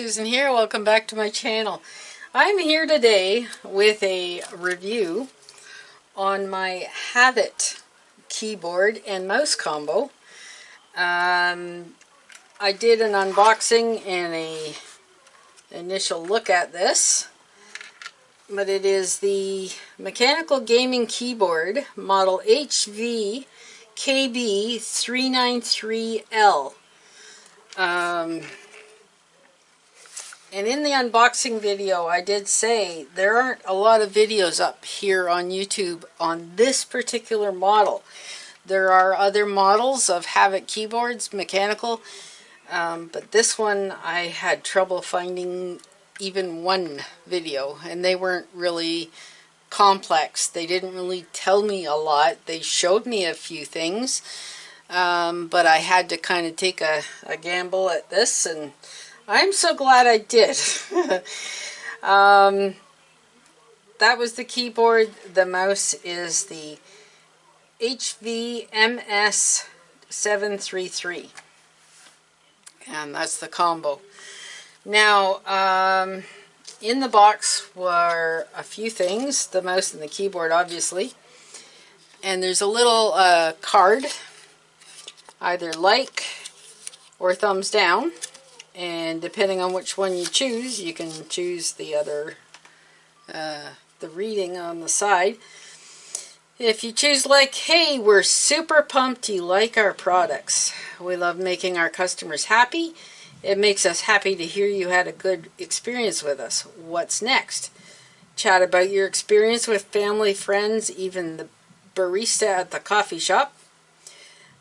Susan here. Welcome back to my channel. I'm here today with a review on my Havit keyboard and mouse combo. I did an unboxing and a initial look at this, but it is the mechanical gaming keyboard model HV KB393L. And in the unboxing video, I did say there aren't a lot of videos up here on YouTube on this particular model. There are other models of Havit keyboards, mechanical, but this one I had trouble finding even one video, and they weren't really complex. They didn't really tell me a lot. They showed me a few things, but I had to kind of take a gamble at this, and I'm so glad I did. That was the keyboard. The mouse is the HV MS733. And that's the combo. Now, in the box were a few things. The mouse and the keyboard, obviously. And there's a little card. Either like or thumbs down. And depending on which one you choose, you can choose the other, the reading on the side. If you choose like, hey, we're super pumped you like our products. We love making our customers happy. It makes us happy to hear you had a good experience with us. What's next? Chat about your experience with family, friends, even the barista at the coffee shop.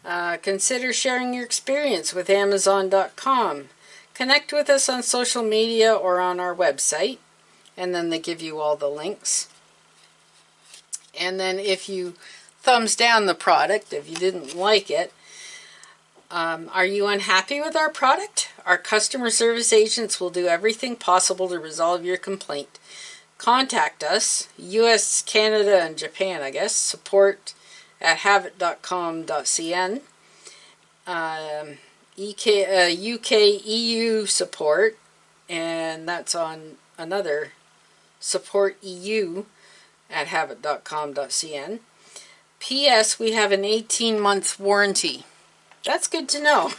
Consider sharing your experience with Amazon.com. Connect with us on social media or on our website, and then they give you all the links. And then if you thumbs down the product, if you didn't like it, are you unhappy with our product? Our customer service agents will do everything possible to resolve your complaint. Contact us, US, Canada, and Japan, I guess, support at havit.com.cn. UK, EU support, and that's on another support EU at havit.com.cn. P.S. We have an 18-month warranty. That's good to know.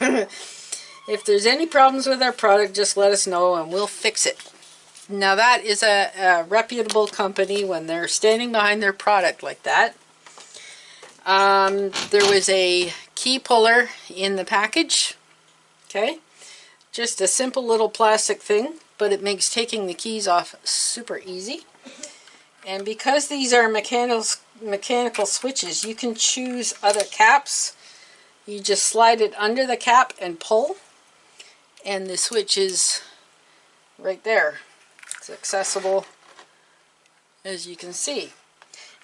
If there's any problems with our product, just let us know and we'll fix it. Now that is a reputable company when they're standing behind their product like that. There was a key puller in the package. Okay, just a simple little plastic thing, but it makes taking the keys off super easy. And because these are mechanical switches, you can choose other caps. You just slide it under the cap and pull, and the switch is right there. It's accessible, as you can see.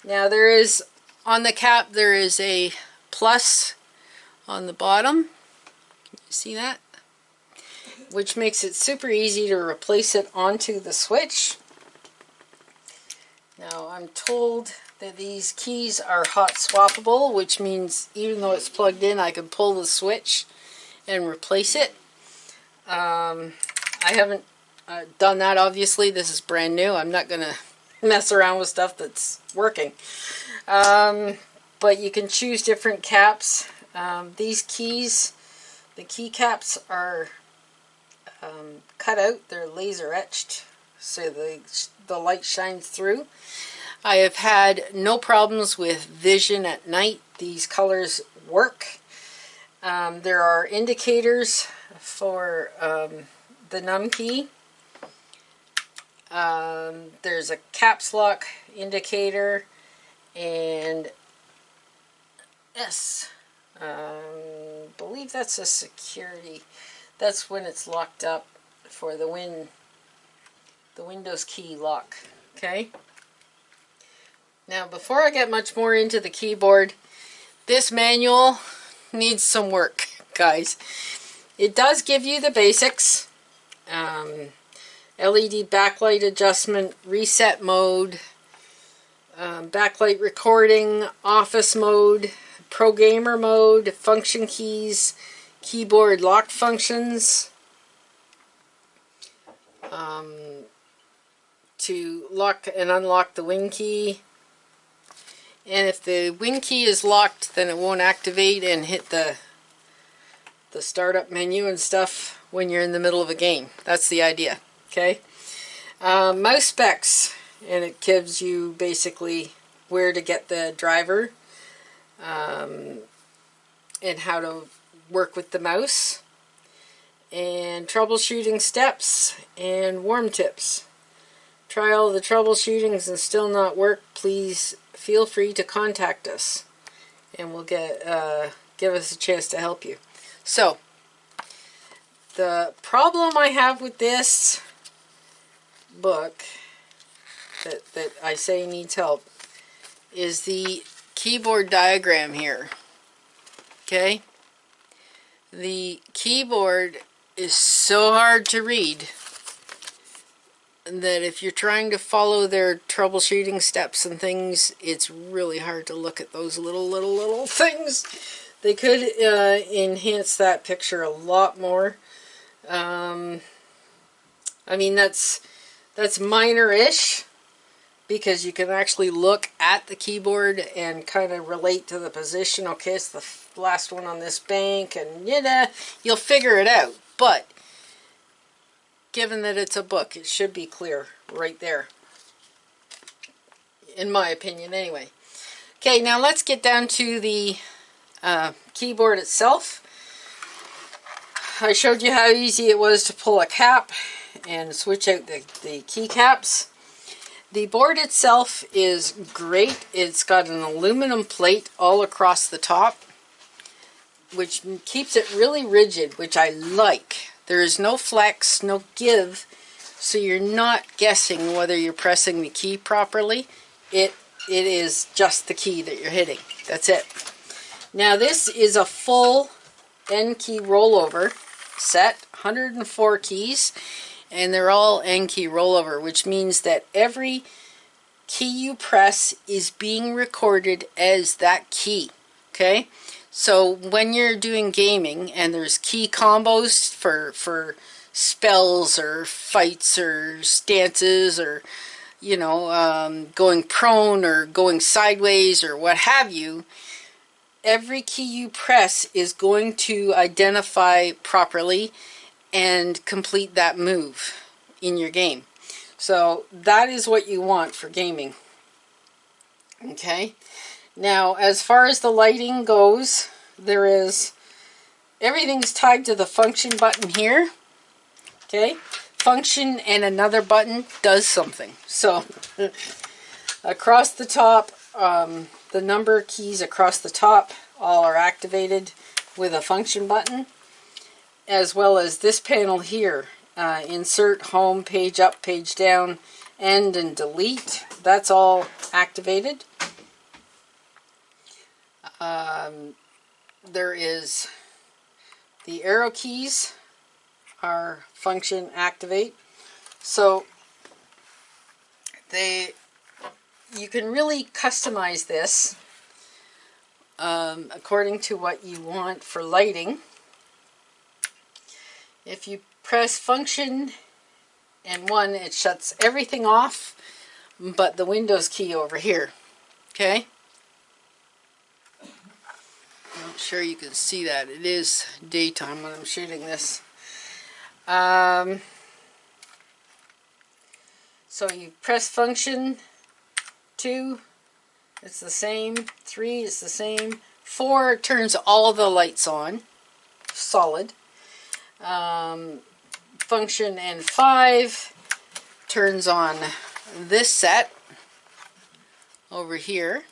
Now there is, on the cap, there is a plus on the bottom. You see that? Which makes it super easy to replace it onto the switch. Now I'm told that these keys are hot swappable, which means even though it's plugged in, I can pull the switch and replace it. I haven't done that, obviously. This is brand new. I'm not going to mess around with stuff that's working. But you can choose different caps. These keys, the keycaps are cut out. They're laser etched so the light shines through. I have had no problems with vision at night. These colors work. There are indicators for the num key. There's a caps lock indicator, and yes, believe that's a security. That's when it's locked up for the Windows key lock. Okay. Now, before I get much more into the keyboard, this manual needs some work, guys. It does give you the basics. LED backlight adjustment, reset mode, backlight recording, office mode, pro gamer mode, function keys, keyboard lock functions, to lock and unlock the wing key. And if the wing key is locked, then it won't activate and hit the startup menu and stuff when you're in the middle of a game. That's the idea. Okay. Mouse specs, and it gives you basically where to get the driver and how to work with the mouse, and troubleshooting steps and warm tips. Try all the troubleshootings and still not work, please feel free to contact us and we'll give us a chance to help you. So the problem I have with this book that I say needs help is the keyboard diagram here. Okay? The keyboard is so hard to read that if you're trying to follow their troubleshooting steps and things, it's really hard to look at those little things. They could enhance that picture a lot more. I mean, that's minor-ish, because you can actually look at the keyboard and kind of relate to the position. Okay, it's the last one on this bank, and you'll figure it out. But given that it's a book, it should be clear right there, in my opinion anyway. Okay, now let's get down to the keyboard itself. I showed you how easy it was to pull a cap and switch out the keycaps. The board itself is great. It's got an aluminum plate all across the top, which keeps it really rigid, which I like. There is no flex, no give, so you're not guessing whether you're pressing the key properly. It is just the key that you're hitting. That's it. Now this is a full N key rollover set, 104 keys, and they're all N key rollover, which means that every key you press is being recorded as that key. Okay? So when you're doing gaming and there's key combos for spells or fights or stances or, going prone or going sideways or what have you, every key you press is going to identify properly and complete that move in your game. So that is what you want for gaming. Okay? Now, as far as the lighting goes, everything's tied to the function button here. Okay? Function and another button does something. So, across the top, the number keys across the top all are activated with a function button, as well as this panel here. Insert, home, page up, page down, end, and delete. That's all activated. There is the arrow keys are function activate. So you can really customize this according to what you want for lighting. If you press function and 1, it shuts everything off but the Windows key over here. Okay? I'm sure you can see that. It is daytime when I'm shooting this. So you press function 2, it's the same. 3, it's the same. 4 turns all the lights on, solid. Function and 5 turns on this set over here.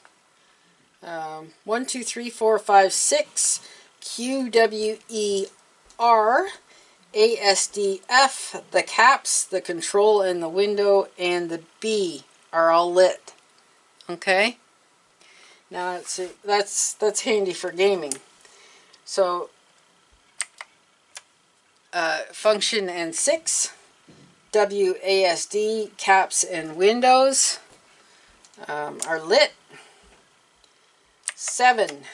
1, 2, 3, 4, 5, 6, Q, W, E, R, A, S, D, F, the caps, the control, and the window, and the B are all lit. Okay? Now that's handy for gaming. So function and 6, W, A, S, D, caps, and windows are lit. 7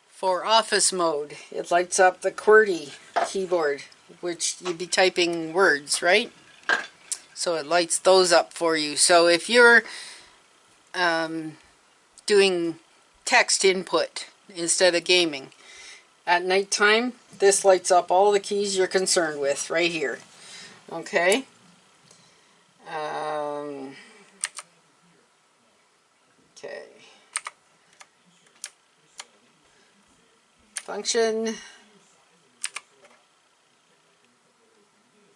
for office mode. It lights up the QWERTY keyboard, which you'd be typing words, right? So it lights those up for you. So if you're doing text input instead of gaming at nighttime, this lights up all the keys you're concerned with right here. Okay. Okay. Function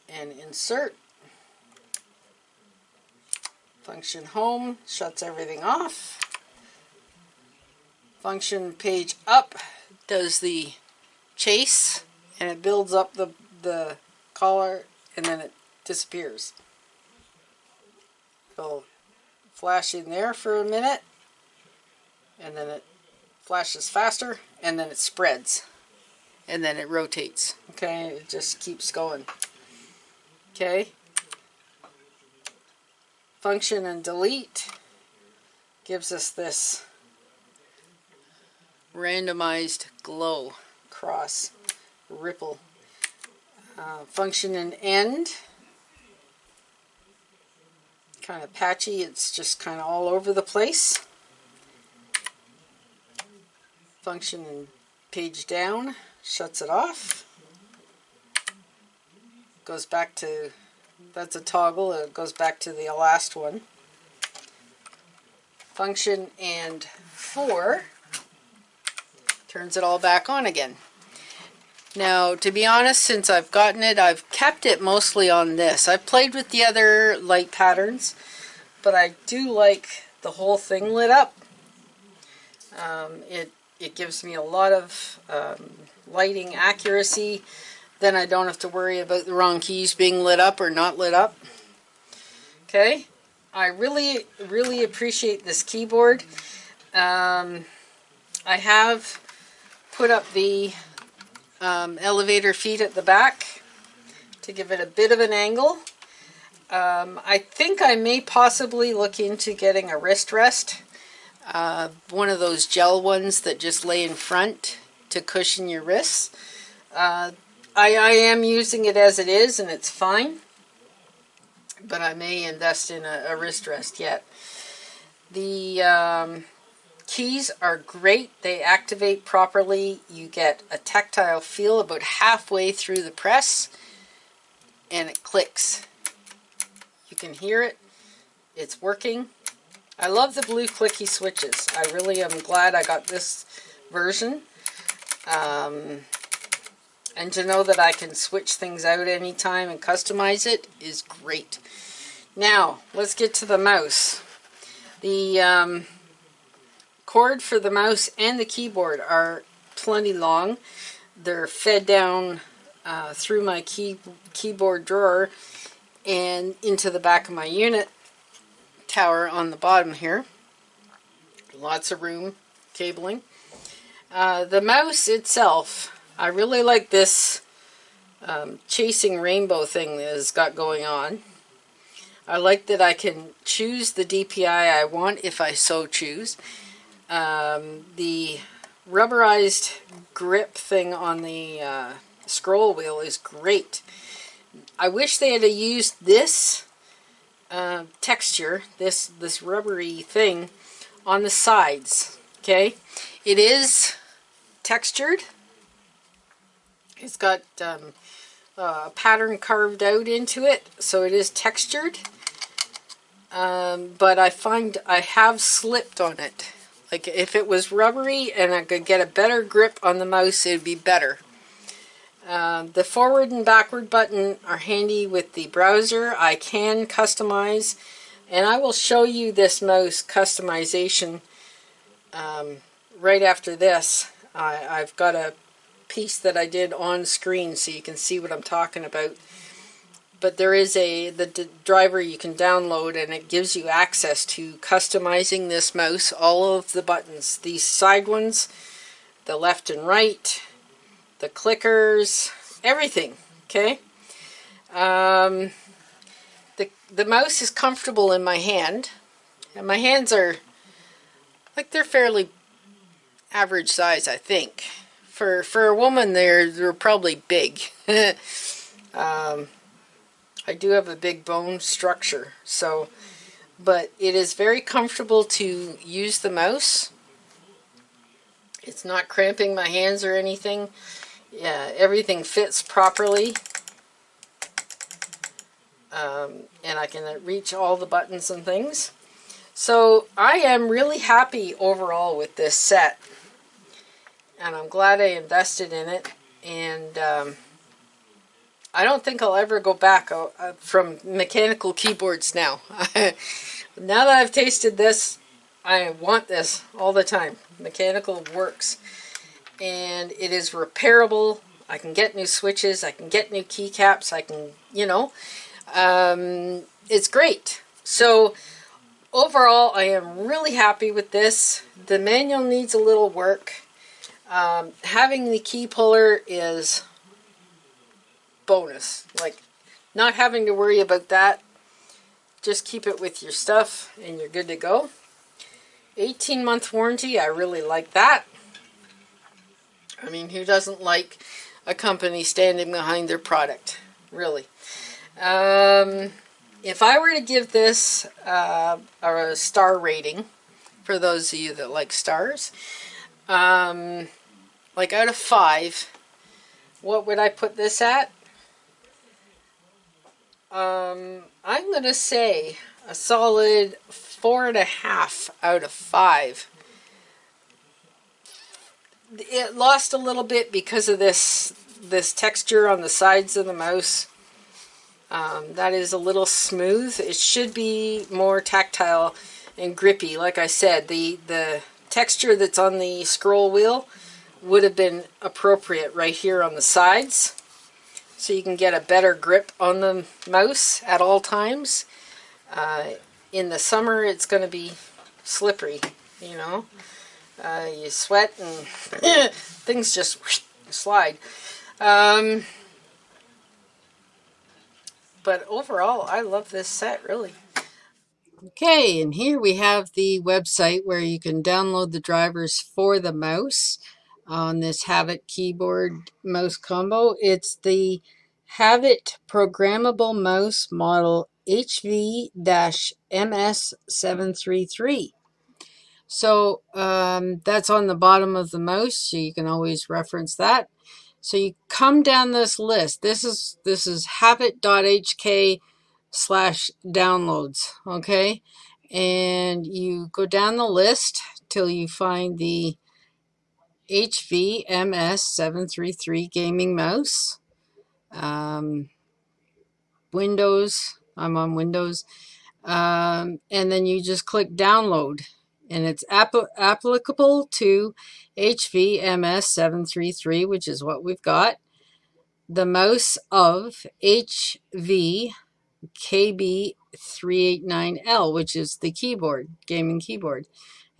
and insert. Function home shuts everything off. Function page up does the chase, and it builds up the collar, and then it disappears. It'll flash in there for a minute, and then it flashes faster, and then it spreads, and then it rotates. Okay, it just keeps going. Okay. Function and delete gives us this randomized glow cross ripple. Function and end, kind of patchy, it's just kind of all over the place. Function and page down shuts it off. Goes back to, that's a toggle, it goes back to the last one. Function and 4 turns it all back on again. Now, to be honest, since I've gotten it, I've kept it mostly on this. I've played with the other light patterns, but I do like the whole thing lit up. It gives me a lot of lighting accuracy. Then I don't have to worry about the wrong keys being lit up or not lit up. Okay, I really appreciate this keyboard. I have put up the elevator feet at the back to give it a bit of an angle. I think I may possibly look into getting a wrist rest. One of those gel ones that just lay in front to cushion your wrists. I am using it as it is, and it's fine. But I may invest in a wrist rest yet. The keys are great. They activate properly. You get a tactile feel about halfway through the press, and it clicks. You can hear it. It's working. I love the blue clicky switches. I really am glad I got this version. And to know that I can switch things out anytime and customize it is great. Now, let's get to the mouse. The cord for the mouse and the keyboard are plenty long. They're fed down through my keyboard drawer and into the back of my unit tower on the bottom here. Lots of room, cabling. The mouse itself, I really like this chasing rainbow thing that it's got going on. I like that I can choose the DPI I want if I so choose. The rubberized grip thing on the scroll wheel is great. I wish they had used this texture, this rubbery thing on the sides. Okay, it is textured. It's got a pattern carved out into it, so it is textured. But I find I have slipped on it. Like if it was rubbery and I could get a better grip on the mouse, it'd be better. The forward and backward button are handy with the browser. I can customize, and I will show you this mouse customization right after this. I've got a piece that I did on screen so you can see what I'm talking about. But there is the driver you can download, and it gives you access to customizing this mouse, all of the buttons, these side ones, the left and right, the clickers, everything. Okay. The mouse is comfortable in my hand, and my hands are like they're fairly average size, I think. For a woman, they're probably big. I do have a big bone structure, so, but it is very comfortable to use the mouse. It's not cramping my hands or anything. Yeah, everything fits properly. And I can reach all the buttons and things. So I am really happy overall with this set. And I'm glad I invested in it. And I don't think I'll ever go back from mechanical keyboards now. Now that I've tasted this, I want this all the time. Mechanical works. And it is repairable. I can get new switches. I can get new keycaps. I can, it's great. So overall, I am really happy with this. The manual needs a little work. Having the key puller is bonus. Like, not having to worry about that. Just keep it with your stuff and you're good to go. 18-month warranty, I really like that. I mean, who doesn't like a company standing behind their product? Really. If I were to give this a star rating, for those of you that like stars, like out of 5, what would I put this at? I'm going to say a solid 4.5 out of 5. It lost a little bit because of this texture on the sides of the mouse. That is a little smooth. It should be more tactile and grippy. Like I said, the texture that's on the scroll wheel would have been appropriate right here on the sides, so you can get a better grip on the mouse at all times. In the summer, it's going to be slippery, you sweat and things just slide. But overall, I love this set, really. Okay, and here we have the website where you can download the drivers for the mouse on this Havit keyboard mouse combo. It's the Havit programmable mouse model HV-MS733. So that's on the bottom of the mouse, so you can always reference that. So you come down this list. This is havit.hk/downloads, okay? And you go down the list till you find the HV-MS733 gaming mouse. Windows, I'm on Windows. And then you just click download. And it's applicable to HV-MS733, which is what we've got. The mouse of HV KB393L, which is the keyboard, gaming keyboard,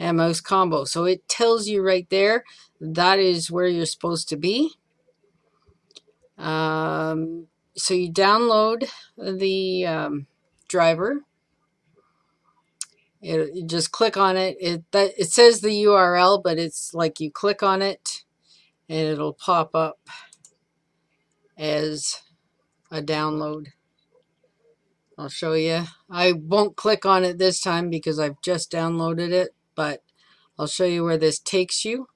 and mouse combo. So it tells you right there that is where you're supposed to be. So you download the driver. You just click on it. It says the URL, but it's like you click on it and it'll pop up as a download. I'll show you. I won't click on it this time because I've just downloaded it, but I'll show you where this takes you.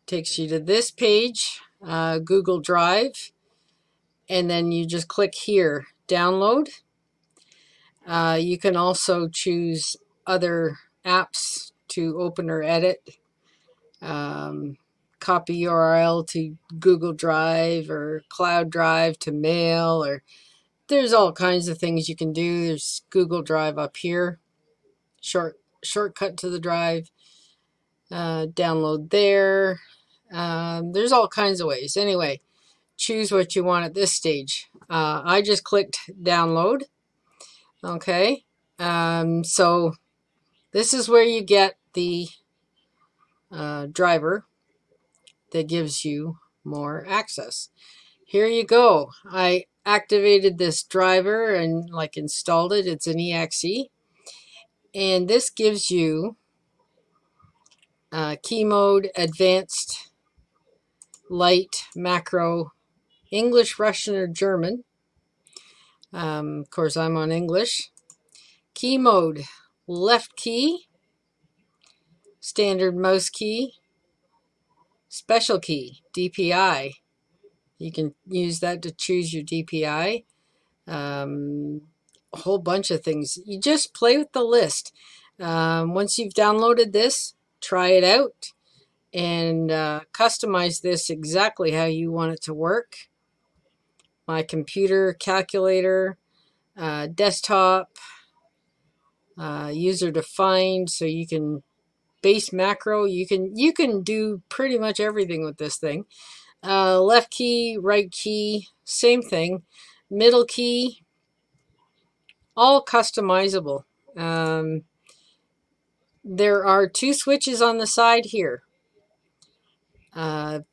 Takes you to this page, Google Drive, and then you just click here, download. You can also choose other apps to open or edit. Copy URL to Google Drive or Cloud Drive to mail, or there's all kinds of things you can do. There's Google Drive up here. Shortcut to the drive. Download there. There's all kinds of ways. Anyway, choose what you want at this stage. I just clicked download. Okay. So this is where you get the driver that gives you more access. Here you go. I activated this driver and installed it. It's an EXE. And this gives you key mode, advanced, light, macro, English, Russian, or German. Of course, I'm on English. Key mode, left key, standard mouse key, special key, DPI. You can use that to choose your DPI. A whole bunch of things. You just play with the list. Once you've downloaded this, try it out and customize this exactly how you want it to work. My computer, calculator, desktop, user defined, so you can base macro. You can do pretty much everything with this thing. Left key, right key, same thing. Middle key, all customizable. There are two switches on the side here,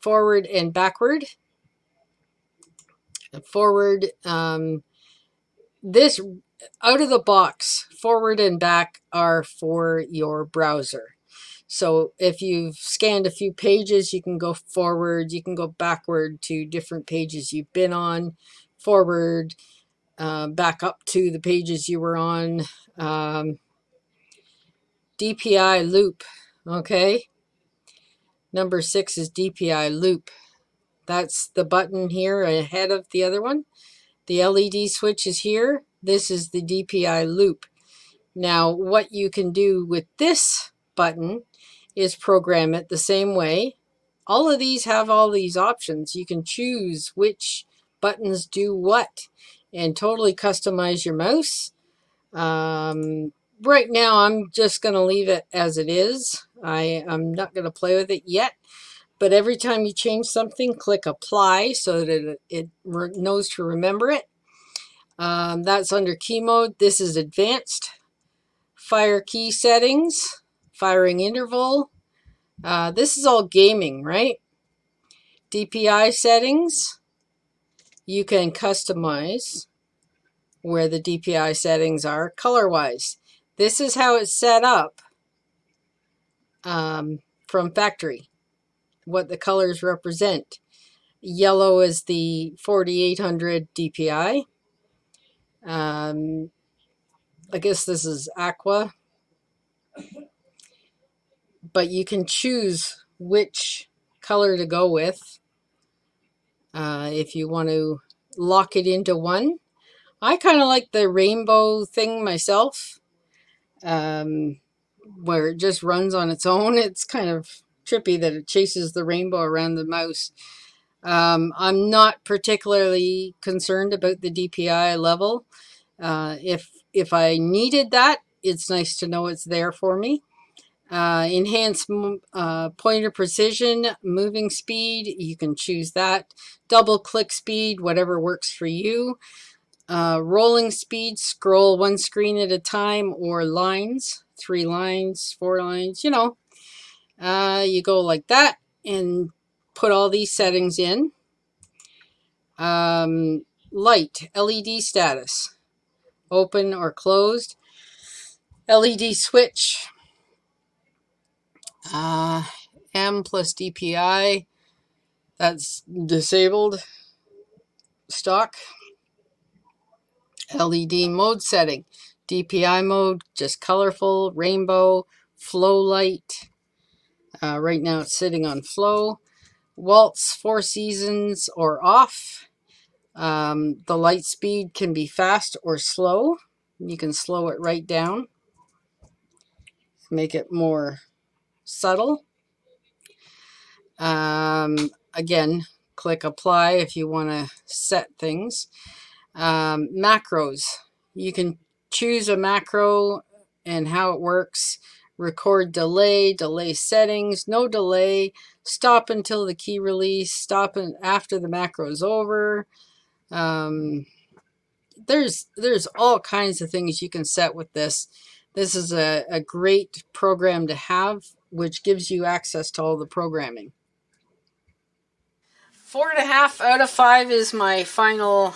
forward and backward. Forward, this out of the box, forward and back are for your browser. So if you've scanned a few pages, you can go forward, you can go backward to different pages you've been on, forward, back up to the pages you were on. DPI loop, okay? Number 6 is DPI loop. That's the button here ahead of the other one. The LED switch is here. This is the DPI loop. Now, what you can do with this button is program it the same way. All of these have all these options. You can choose which buttons do what and totally customize your mouse. Right now, I'm just going to leave it as it is. I'm not going to play with it yet. But every time you change something, click apply so that it knows to remember it. That's under key mode. This is advanced. Fire key settings, firing interval. This is all gaming, right? DPI settings. You can customize where the DPI settings are color-wise. This is how it's set up from factory, what the colors represent. Yellow is the 4800 DPI. I guess this is aqua, but you can choose which color to go with if you want to lock it into one. I kind of like the rainbow thing myself, where it just runs on its own. It's kind of trippy that it chases the rainbow around the mouse. I'm not particularly concerned about the DPI level. If I needed that, it's nice to know it's there for me. Enhanced pointer precision, moving speed, you can choose that. Double click speed, whatever works for you. Rolling speed, scroll one screen at a time, or lines, 3 lines, 4 lines, you know. You go like that and put all these settings in. Light, LED status, open or closed. LED switch, M plus DPI, that's disabled stock. LED mode setting, DPI mode, just colorful, rainbow, flow light. Right now it's sitting on flow. Waltz, 4 seasons or off. The light speed can be fast or slow. You can slow it right down, make it more subtle. Again, click apply if you want to set things. Macros. You can choose a macro and how it works. Record delay, delay settings, no delay, stop until the key release, stop after the macro is over. There's all kinds of things you can set with this. This is a great program to have, which gives you access to all the programming. 4.5 out of 5 is my final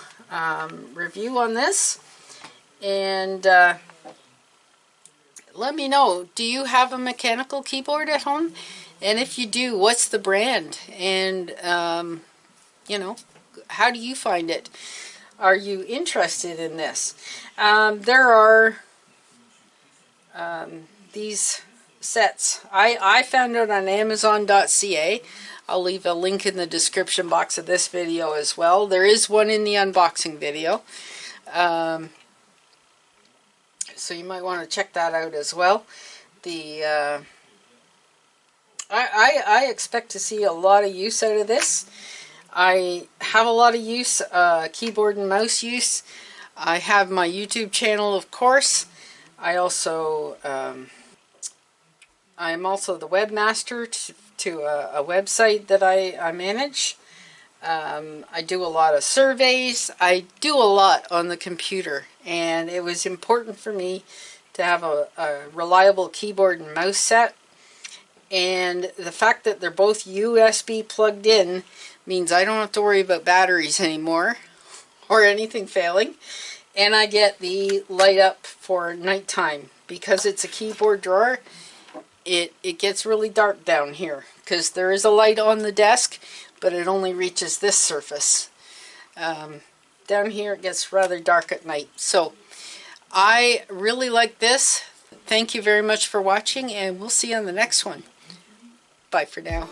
review on this. And let me know, do you have a mechanical keyboard at home? And if you do, what's the brand? And, you know, how do you find it? are you interested in this? There are these sets. I found it on Amazon.ca. I'll leave a link in the description box of this video as well. There is one in the unboxing video. So you might want to check that out as well. I expect to see a lot of use out of this. I have a lot of use, keyboard and mouse use. I have my YouTube channel, of course. I also, I'm also the webmaster to a website that I manage. I do a lot of surveys. I do a lot on the computer, and it was important for me to have a reliable keyboard and mouse set. And the fact that they're both USB plugged in means I don't have to worry about batteries anymore or anything failing. And I get the light up for nighttime. Because it's a keyboard drawer, it gets really dark down here because there is a light on the desk, but it only reaches this surface. Down here it gets rather dark at night. So I really like this. Thank you very much for watching, and we'll see you on the next one. Bye for now.